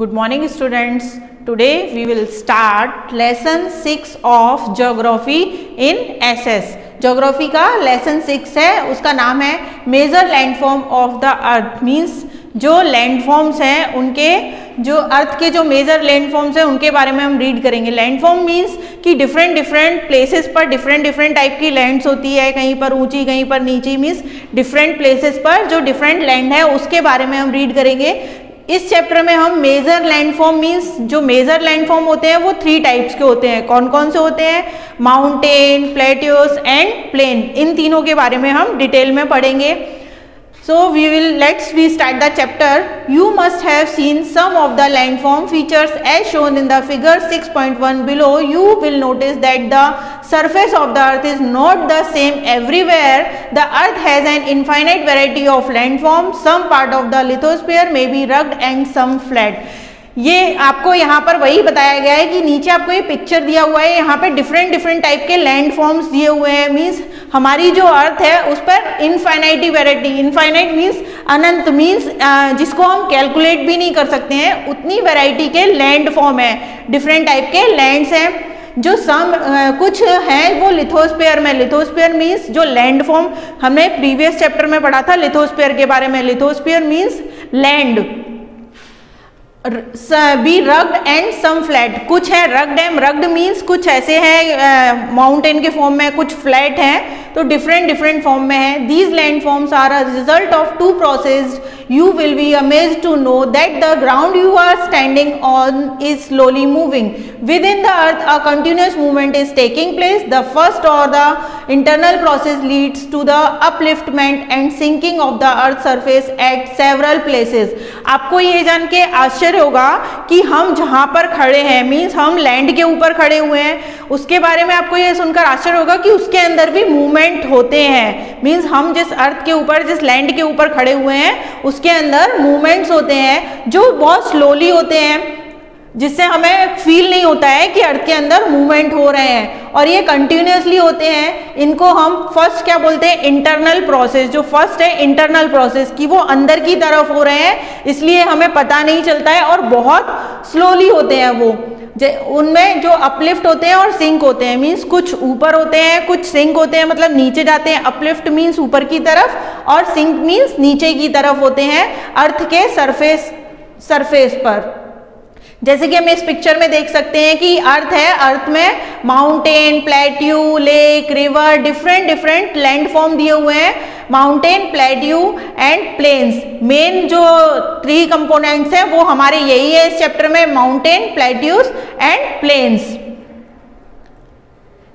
Good morning students. Today we will start lesson 6 of geography in SS. Geography का lesson 6 है, उसका नाम है major landform of the earth. Means जो landforms हैं उनके जो अर्थ के जो मेजर लैंडफॉर्म्स हैं उनके बारे में हम रीड करेंगे। लैंडफॉर्म मीन्स कि डिफरेंट प्लेसेस पर डिफरेंट टाइप की लैंड्स होती है, कहीं पर ऊंची कहीं पर नीची। मीन्स डिफरेंट प्लेसेस पर जो डिफरेंट लैंड है उसके बारे में हम रीड करेंगे। इस चैप्टर में हम मेजर लैंडफॉर्म मीन्स जो मेजर लैंडफॉर्म होते हैं वो 3 टाइप्स के होते हैं। कौन कौन से होते हैं? Mountain, plateaus and plain. इन तीनों के बारे में हम डिटेल में पढ़ेंगे। So let's start the chapter. You must have seen some of the landform features as shown in the figure 6.1 below. You will notice that the surface of the earth is not the same everywhere. The earth has an infinite variety of landforms. Some part of the lithosphere may be rugged and some flat. ये आपको यहाँ पर वही बताया गया है कि नीचे आपको ये पिक्चर दिया हुआ है, यहाँ पे डिफरेंट टाइप के लैंड फॉर्म्स दिए हुए हैं। मीन्स हमारी जो अर्थ है उस पर इनफाइनाइटी वैरायटी, इनफाइनाइट मीन्स अनंत, मीन्स जिसको हम कैलकुलेट भी नहीं कर सकते हैं, उतनी वैरायटी के लैंड फॉर्म है, डिफरेंट टाइप के लैंड्स हैं। जो कुछ हैं वो लिथोस्फीयर में। लिथोस्फीयर मीन्स जो लैंड फॉर्म हमने प्रीवियस चैप्टर में पढ़ा था लिथोस्फीयर के बारे में। Lithosphere means land. Be rugged and some flat. कुछ है रग्ड एंड रग्ड मीन्स कुछ ऐसे हैं माउंटेन के फॉर्म में, कुछ फ्लैट हैं, तो डिफरेंट फॉर्म में है। These land forms are a result of 2 process. You will be amazed to know that the ground you are standing on is slowly moving. Within the earth, a continuous movement is taking place. The first or the internal process leads to the upliftment and sinking of the earth surface at several places. आपको ये जान के आश्चर्य होगा कि हम जहाँ पर खड़े हैं, मीन्स हम लैंड के ऊपर खड़े हुए हैं, उसके बारे में आपको ये सुनकर आश्चर्य होगा कि उसके अंदर भी मूवमेंट होते हैं। मीन्स हम जिस अर्थ के ऊपर, जिस लैंड के ऊपर खड़े हुए हैं उसके अंदर मूवमेंट्स होते हैं जो बहुत स्लोली होते हैं, जिससे हमें फील नहीं होता है कि अर्थ के अंदर मूवमेंट हो रहे हैं, और ये कंटिन्यूसली होते हैं। इनको हम फर्स्ट क्या बोलते हैं? Internal process. जो फर्स्ट है इंटरनल प्रोसेस की वो अंदर की तरफ हो रहे हैं, इसलिए हमें पता नहीं चलता है और बहुत स्लोली होते हैं वो। उनमें जो अपलिफ्ट होते हैं और सिंक होते हैं, मीन्स कुछ ऊपर होते हैं कुछ सिंक होते हैं, मतलब नीचे जाते हैं। अपलिफ्ट मीन्स ऊपर की तरफ और सिंक मीन्स नीचे की तरफ होते हैं अर्थ के सरफेस पर। जैसे कि हम इस पिक्चर में देख सकते हैं कि अर्थ है, अर्थ में mountain, plateau, lake, river, different land form दिए हुए हैं। Mountain, plateau and plains. Main जो 3 कंपोनेंट्स हैं वो हमारे यही है इस चैप्टर में, mountain, plateaus and plains.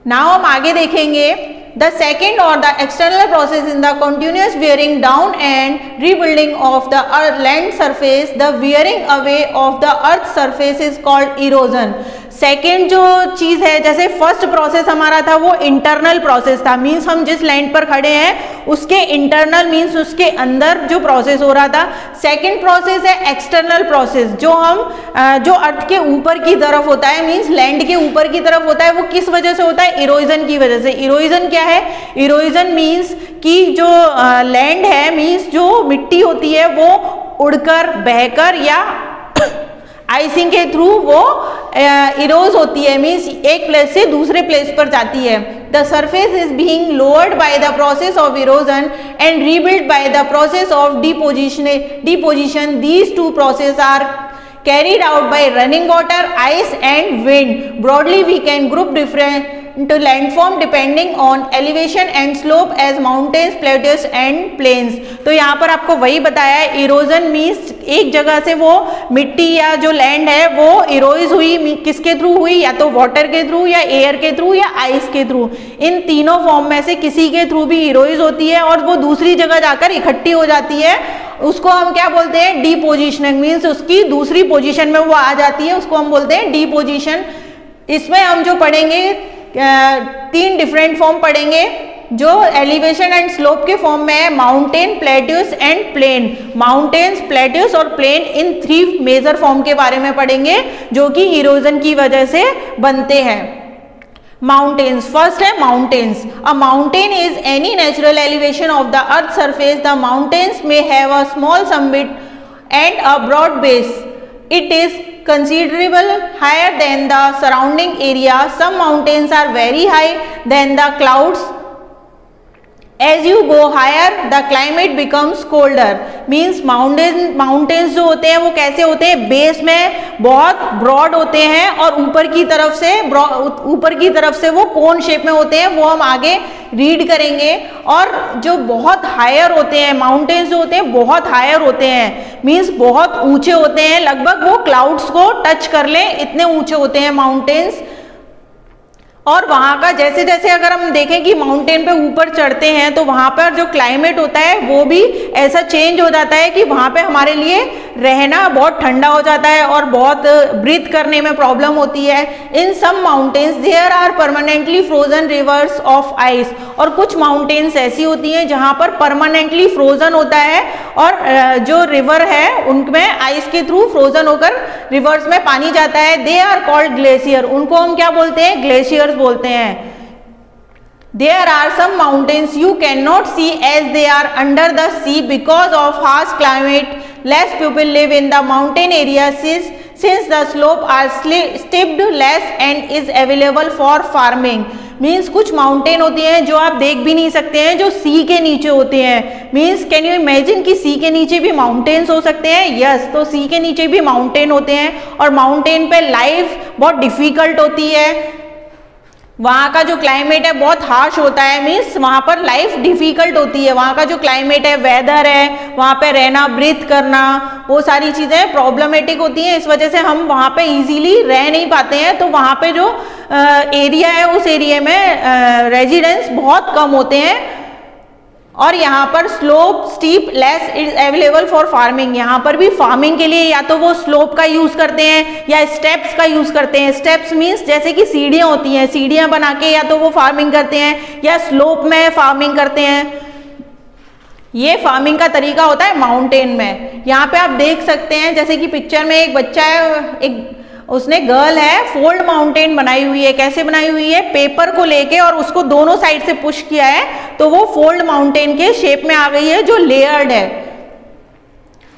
Now हम आगे देखेंगे The second or the external process in the continuous wearing down and rebuilding of the earth land surface. The wearing away of the earth surface is called erosion. Second जो चीज़ है, जैसे first process हमारा था वो internal process था, means हम जिस land पर खड़े हैं उसके इंटरनल मीन्स उसके अंदर जो प्रोसेस हो रहा था। सेकेंड प्रोसेस है एक्सटर्नल प्रोसेस, जो अर्थ के ऊपर की तरफ होता है, मीन्स लैंड के ऊपर की तरफ होता है। वो किस वजह से होता है? इरोजन की वजह से। इरोजन क्या है? इरोजन मीन्स कि जो लैंड है, मीन्स जो मिट्टी होती है वो उड़कर, बहकर या आइसिंग के थ्रू वो इरोज होती है, मीन्स एक प्लेस से दूसरे प्लेस पर जाती है। The surface is being lowered by the process of erosion and rebuild by the process of deposition. These 2 process are carried out by running water, ice and wind. Broadly we can group different landform depending on elevation and slope as mountains, plateaus and plains. तो यहाँ पर आपको वही बताया है, erosion means एक जगह से वो मिट्टी या जो लैंड है वो इरोज हुई, किसके थ्रू हुई? या तो वाटर के थ्रू, या एयर के थ्रू, या आइस के थ्रू। इन तीनों फॉर्म में से किसी के थ्रू भी इरोज होती है और वो दूसरी जगह जाकर इकट्ठी हो जाती है। उसको हम क्या बोलते हैं? डिपोजिशनिंग। मीन्स उसकी दूसरी पोजीशन में वो आ जाती है, उसको हम बोलते हैं डिपोजिशन। इसमें हम जो पढ़ेंगे 3 डिफरेंट फॉर्म पढ़ेंगे जो एलिवेशन एंड स्लोप के फॉर्म में है, mountain, plateaus and plain. Mountains, plateaus और प्लेन, इन 3 मेजर फॉर्म के बारे में पढ़ेंगे जो कि इरोजन की वजह से बनते हैं। Mountains. First है mountains. A mountain is any natural elevation of the earth's surface. The mountains may have a small summit and a broad base. it is considerable higher than the surrounding area. Some mountains are very high than the clouds. As you go higher, the climate becomes colder. Means mountains जो होते हैं वो कैसे होते हैं, base में बहुत broad होते हैं और ऊपर की तरफ से वो कोन शेप में होते हैं, वो हम आगे रीड करेंगे. और जो बहुत हायर होते हैं, माउंटेन्स जो होते हैं बहुत हायर होते हैं, मीन्स बहुत ऊंचे होते हैं, लगभग वो क्लाउड्स को टच कर लें इतने ऊंचे होते हैं माउंटेन्स. और वहाँ का जैसे जैसे अगर हम देखें कि माउंटेन पे ऊपर चढ़ते हैं तो वहाँ पर जो क्लाइमेट होता है वो भी ऐसा चेंज हो जाता है कि वहाँ पे हमारे लिए रहना बहुत ठंडा हो जाता है और बहुत ब्रीथ करने में प्रॉब्लम होती है. In some mountains there are permanently frozen rivers of ice. और कुछ माउंटेन्स ऐसी होती हैं जहाँ पर परमानेंटली फ्रोजन होता है और जो रिवर है उनमें आइस के थ्रू फ्रोजन होकर रिवर्स में पानी जाता है. They are called glacier. उनको हम क्या बोलते हैं, ग्लेशियर बोलते हैं. There are some mountains you cannot see as they are under the sea because of harsh climate. Less people live in the mountain areas since the slope are stepped less and is available for farming. Means कुछ mountain होती हैं जो आप देख भी नहीं सकते हैं, जो सी के नीचे होते हैं. मीन्स कैन यू इमेजिन कि सी के नीचे भी माउंटेन्स हो सकते हैं. यस, तो सी के नीचे भी माउंटेन होते हैं और माउंटेन पे लाइफ बहुत डिफिकल्ट होती है. वहाँ का जो क्लाइमेट है बहुत हार्श होता है, मीन्स वहाँ पर लाइफ डिफिकल्ट होती है. वहाँ का जो क्लाइमेट है, वेदर है, वहाँ पे रहना, ब्रीथ करना, वो सारी चीज़ें प्रॉब्लमेटिक होती हैं. इस वजह से हम वहाँ पे इजीली रह नहीं पाते हैं. तो वहाँ पे जो एरिया है उस एरिया में रेजिडेंस बहुत कम होते हैं. और यहाँ पर slope steep less is available for farming. यहाँ पर भी फार्मिंग के लिए या तो वो स्लोप का यूज करते हैं या स्टेप्स का यूज करते हैं. स्टेप्स मीन्स जैसे कि सीढ़ियाँ होती हैं, सीढ़ियाँ बना के या तो वो फार्मिंग करते हैं या स्लोप में फार्मिंग करते हैं. ये फार्मिंग का तरीका होता है माउंटेन में. यहाँ पे आप देख सकते हैं जैसे कि पिक्चर में एक बच्चा है, उसने गर्ल है, फोल्ड माउंटेन बनाई हुई है. कैसे बनाई हुई है, पेपर को लेके और उसको दोनों साइड से पुश किया है तो वो फोल्ड माउंटेन के शेप में आ गई है जो लेयर्ड है.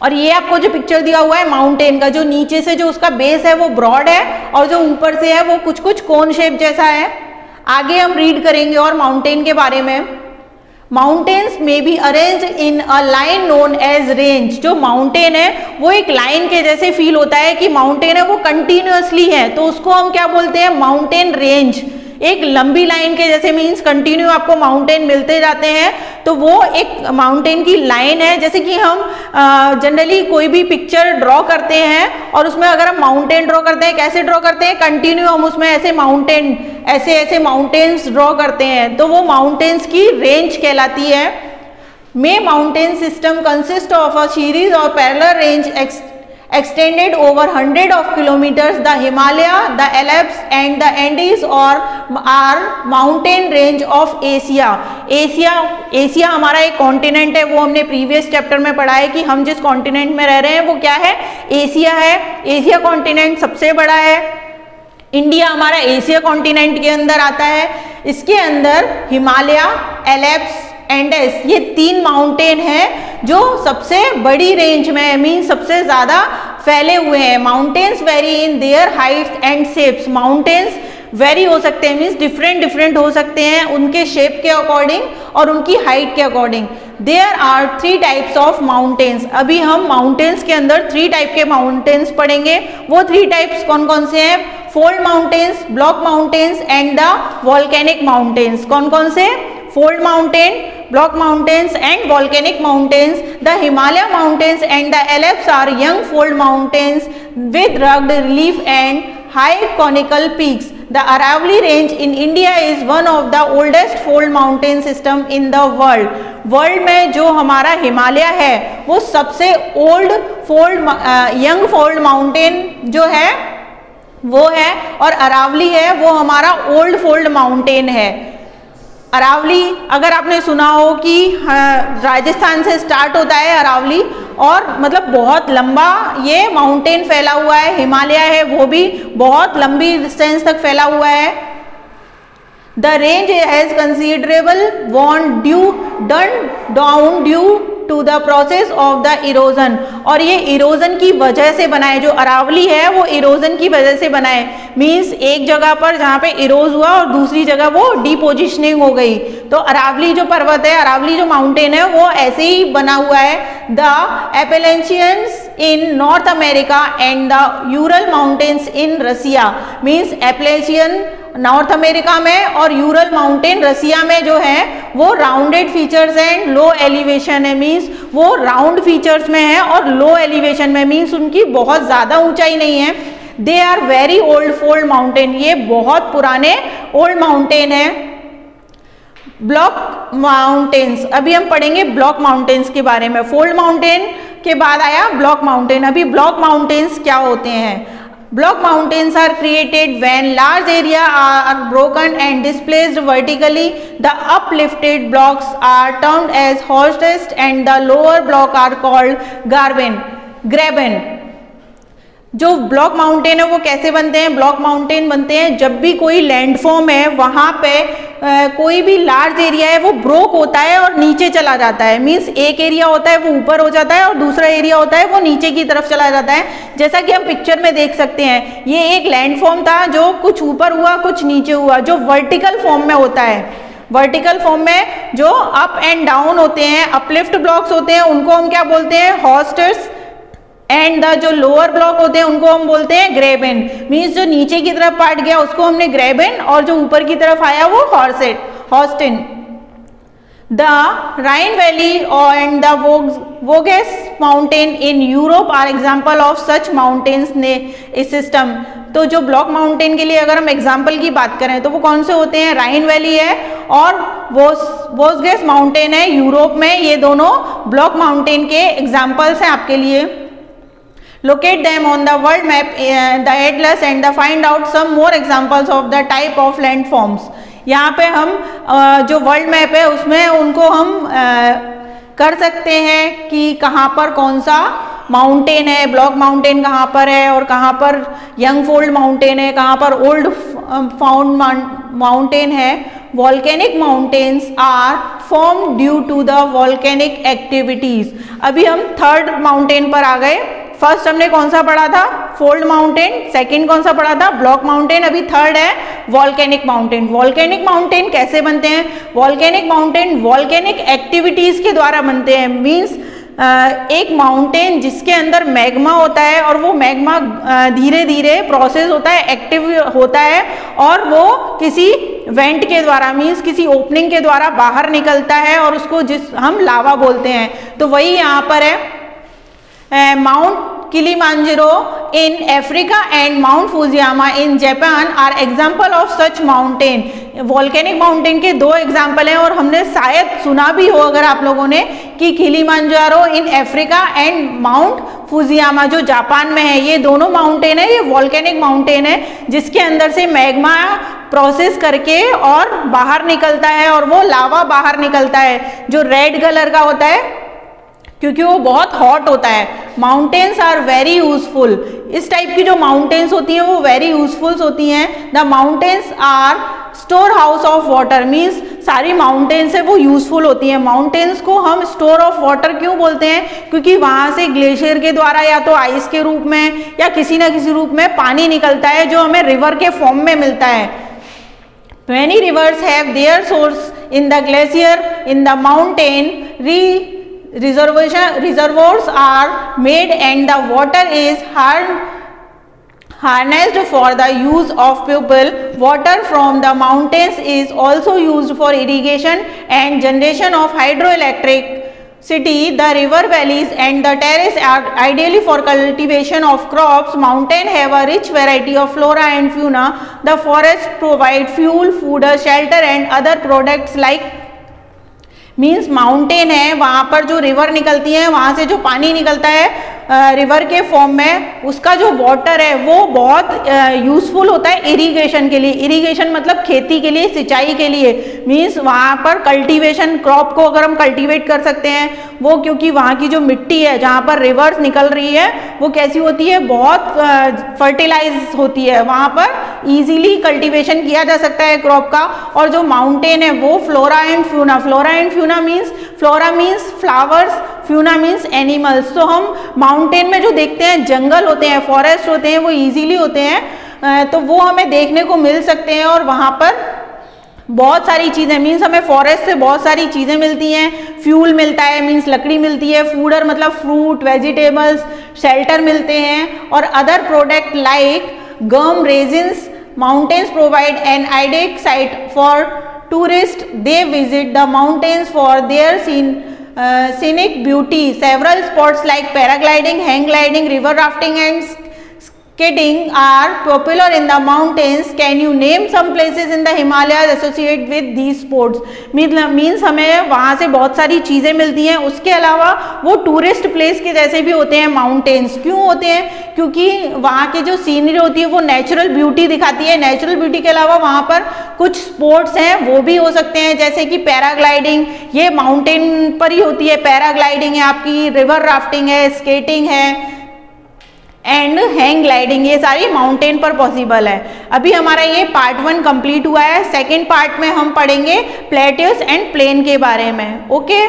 और ये आपको जो पिक्चर दिया हुआ है माउंटेन का, जो नीचे से जो उसका बेस है वो ब्रॉड है और जो ऊपर से है वो कुछ कुछ कोन शेप जैसा है. आगे हम रीड करेंगे और माउंटेन के बारे में. माउंटेन्स में be arrange in a line known as range. जो माउंटेन है वो एक लाइन के जैसे फील होता है कि माउंटेन है वो कंटिन्यूअसली है, तो उसको हम क्या बोलते हैं, माउंटेन रेंज. एक लंबी लाइन के जैसे, मीन्स कंटिन्यू आपको माउंटेन मिलते जाते हैं, तो वो एक माउंटेन की लाइन है. जैसे कि हम जनरली कोई भी पिक्चर ड्रॉ करते हैं और उसमें अगर हम माउंटेन ड्रॉ करते हैं, कैसे ड्रॉ करते हैं, कंटिन्यू हम उसमें ऐसे माउंटेन ऐसे माउंटेन्स ड्रॉ करते हैं, तो वो माउंटेन्स की रेंज कहलाती है. May mountain system consist of a series of parallel range extended over 100 of kilometers. The Himalaya, the Alps and the Andes are mountain range of Asia. Asia हमारा एक continent है, वो हमने प्रीवियस चैप्टर में पढ़ा है कि हम जिस कॉन्टिनेंट में रह रहे हैं वो क्या है, एशिया है. एशिया कॉन्टिनेंट सबसे बड़ा है. इंडिया हमारा एशिया कॉन्टिनेंट के अंदर आता है. इसके अंदर हिमालय, एल्प्स, एंडेस, ये 3 माउंटेन हैं जो सबसे बड़ी रेंज में है, मीन सबसे ज्यादा फैले हुए हैं. Mountains very in their Heights and shapes. Mountains very हो सकते हैं, मीन्स डिफरेंट हो सकते हैं उनके शेप के अकॉर्डिंग और उनकी हाइट के according. There are 3 types of mountains. अभी हम माउंटेन्स के अंदर 3 टाइप के माउंटेन्स पढ़ेंगे. वो 3 टाइप्स कौन कौन से हैं, fold mountains, block mountains and the volcanic mountains. कौन कौन से, fold mountain, block mountains and volcanic mountains. The Himalaya mountains and the Alps are young fold mountains with rugged relief and high conical peaks. The Aravalli range in India is one of the oldest fold mountain system in the world. World में जो हमारा हिमालय है वो सबसे old fold young fold mountain जो है वो है, और अरावली है वो हमारा ओल्ड फोल्ड माउंटेन है. अरावली अगर आपने सुना हो कि राजस्थान से स्टार्ट होता है अरावली, और मतलब बहुत लंबा ये माउंटेन फैला हुआ है. हिमालय है वो भी बहुत लंबी डिस्टेंस तक फैला हुआ है. The range has considerable worn due done down due to the process of the erosion, और ये इरोजन की वजह से बना है, जो अरावली है वो इरोजन की वजह से बना है। मीन्स एक जगह पर जहाँ पे इरोज हुआ और दूसरी जगह वो डिपोजिशनिंग हो गई। तो अरावली जो पर्वत है, अरावली जो माउंटेन है, वो ऐसे ही बना हुआ है। The Appalachians in North America and the Ural mountains in Russia, means Appalachian North America में और यूरल माउंटेन रसिया में जो है वो rounded features and low elevation है। मीन्स वो राउंड फीचर्स में है और लो एलिवेशन में, मीन्स उनकी बहुत ज़्यादा ऊंचाई नहीं है। They are very old fold mountain, ये बहुत पुराने ओल्ड माउंटेन है। ब्लॉक माउंटेन्स, अभी हम पढ़ेंगे ब्लॉक माउंटेन्स के बारे में। फोल्ड माउंटेन के बाद आया ब्लॉक माउंटेन। अभी ब्लॉक माउंटेन्स क्या होते हैं? Block mountains are created when large area are broken and displaced vertically. The uplifted blocks are termed as horsed and the lower block are called graben. जो block mountain है वो कैसे बनते हैं? ब्लॉक माउंटेन बनते हैं जब भी कोई लैंडफॉर्म है वहाँ पे कोई भी लार्ज एरिया है वो ब्रोक होता है और नीचे चला जाता है। मीन्स एक एरिया होता है वो ऊपर हो जाता है और दूसरा एरिया होता है वो नीचे की तरफ चला जाता है। जैसा कि हम पिक्चर में देख सकते हैं, ये एक लैंडफॉर्म था जो कुछ ऊपर हुआ कुछ नीचे हुआ, जो वर्टिकल फॉर्म में होता है। वर्टिकल फॉर्म में जो अप एंड डाउन होते हैं, अपलिफ्ट ब्लॉक्स होते हैं, उनको हम क्या बोलते हैं? हॉर्स्टर्स। एंड द जो लोअर ब्लॉक होते हैं उनको हम बोलते हैं ग्रेबन। मीन्स जो नीचे की तरफ पार्ट गया उसको हमने ग्रेबन, और जो ऊपर की तरफ आया वो horst in. The Rhine valley and the Vosges mountain in Europe are example of such mountains ने सिस्टम। तो जो ब्लॉक माउंटेन के लिए अगर हम एग्जाम्पल की बात करें तो वो कौन से होते हैं? राइन वैली है और वोगेस माउंटेन है यूरोप में। ये दोनों ब्लॉक माउंटेन के एग्जाम्पल्स हैं आपके लिए। Locate them on the world map, the atlas, and find out some more examples of the type of landforms. यहाँ पे हम जो वर्ल्ड मैप है उसमें उनको हम कर सकते हैं कि कहाँ पर कौन सा माउंटेन है, ब्लॉक माउंटेन कहाँ पर है और कहाँ पर यंग फोल्ड माउंटेन है, कहाँ पर ओल्ड फाउंड माउंटेन है। Volcanic mountains are form due to the volcanic activities. अभी हम थर्ड माउंटेन पर आ गए। फर्स्ट हमने कौन सा पढ़ा था? Fold mountain. सेकंड कौन सा पढ़ा था? Block mountain. अभी थर्ड है वॉल्केनिक माउंटेन। वॉल्केनिक माउंटेन कैसे बनते हैं? वॉल्केनिक माउंटेन वॉल्केनिक एक्टिविटीज के द्वारा बनते हैं। मीन्स एक माउंटेन जिसके अंदर मैग्मा होता है और वो मैग्मा धीरे धीरे प्रोसेस होता है, एक्टिव होता है, और वो किसी वेंट के द्वारा, मीन्स किसी ओपनिंग के द्वारा बाहर निकलता है और उसको हम लावा बोलते हैं। तो वही यहाँ पर है। Mount Kilimanjaro in Africa and Mount Fujiyama in Japan are example of such mountain. Volcanic mountain के दो एग्जाम्पल हैं और हमने शायद सुना भी हो अगर आप लोगों ने कि Kilimanjaro in Africa and Mount Fujiyama जो जापान में है, ये दोनों माउंटेन है, ये वॉल्केनिक माउंटेन है जिसके अंदर से मैग्मा प्रोसेस करके और बाहर निकलता है और वो लावा बाहर निकलता है जो रेड कलर का होता है क्योंकि वो बहुत हॉट होता है। Mountains are very useful. इस टाइप की जो माउंटेन्स होती हैं वो वेरी यूजफुल होती हैं। The mountains are store house of water. Means सारी माउंटेन्स है वो यूजफुल होती हैं। माउंटेन्स को हम स्टोर ऑफ वाटर क्यों बोलते हैं? क्योंकि वहाँ से ग्लेशियर के द्वारा या तो आइस के रूप में या किसी न किसी रूप में पानी निकलता है जो हमें रिवर के फॉर्म में मिलता है। Many rivers have their source in the glacier, in the mountain. Reservoirs are made and the water is harnessed for the use of people. Water from the mountains is also used for irrigation and generation of hydroelectricity. The river valleys and the terraces are ideally for cultivation of crops. Mountains have a rich variety of flora and fauna. The forests provide fuel, food, shelter and other products like means mountain है, वहाँ पर जो river निकलती है, वहाँ से जो पानी निकलता है रिवर के फॉर्म में, उसका जो वाटर है वो बहुत यूजफुल होता है इरिगेशन के लिए। इरिगेशन मतलब खेती के लिए, सिंचाई के लिए। मीन्स वहाँ पर कल्टीवेशन, क्रॉप को अगर हम कल्टीवेट कर सकते हैं वो, क्योंकि वहाँ की जो मिट्टी है जहाँ पर रिवर्स निकल रही है वो कैसी होती है? बहुत फर्टिलाइज होती है। वहाँ पर इजीली कल्टीवेशन किया जा सकता है क्रॉप का। और जो माउंटेन है वो flora and fauna, flora and fauna means, flora means flowers, fauna means animals. तो हम माउंटेन में जो देखते हैं जंगल होते हैं, फॉरेस्ट होते हैं, वो इजीली होते हैं, तो वो हमें देखने को मिल सकते हैं। और वहाँ पर बहुत सारी चीज़ें, मीन्स हमें फॉरेस्ट से बहुत सारी चीज़ें मिलती हैं, फ्यूल मिलता है मीन्स लकड़ी मिलती है, फूडर मतलब फ्रूट वेजिटेबल्स, शेल्टर मिलते हैं, और other product like gum, resins. Mountains provide an ideal site for tourist, they visit the mountains for their scenic beauty. Several sports like paragliding, hang gliding, river rafting and skating are popular in the mountains. Can you name some places in the Himalayas associated with these sports? Means हमें वहाँ से बहुत सारी चीज़ें मिलती हैं। उसके अलावा वो टूरिस्ट प्लेस के जैसे भी होते हैं माउंटेन्स। क्यों होते हैं? क्योंकि वहाँ की जो सीनरी होती है वो नेचुरल ब्यूटी दिखाती है। नेचुरल ब्यूटी के अलावा वहाँ पर कुछ स्पोर्ट्स हैं वो भी हो सकते हैं, जैसे कि पैराग्लाइडिंग, ये माउंटेन पर ही होती है। पैराग्लाइडिंग है आपकी, रिवर राफ्टिंग है, स्केटिंग है एंड हैंग ग्लाइडिंग, ये सारी माउंटेन पर पॉसिबल है। अभी हमारा ये पार्ट 1 कंप्लीट हुआ है। सेकेंड पार्ट में हम पढ़ेंगे प्लेट्यूस एंड प्लेन के बारे में। ओके।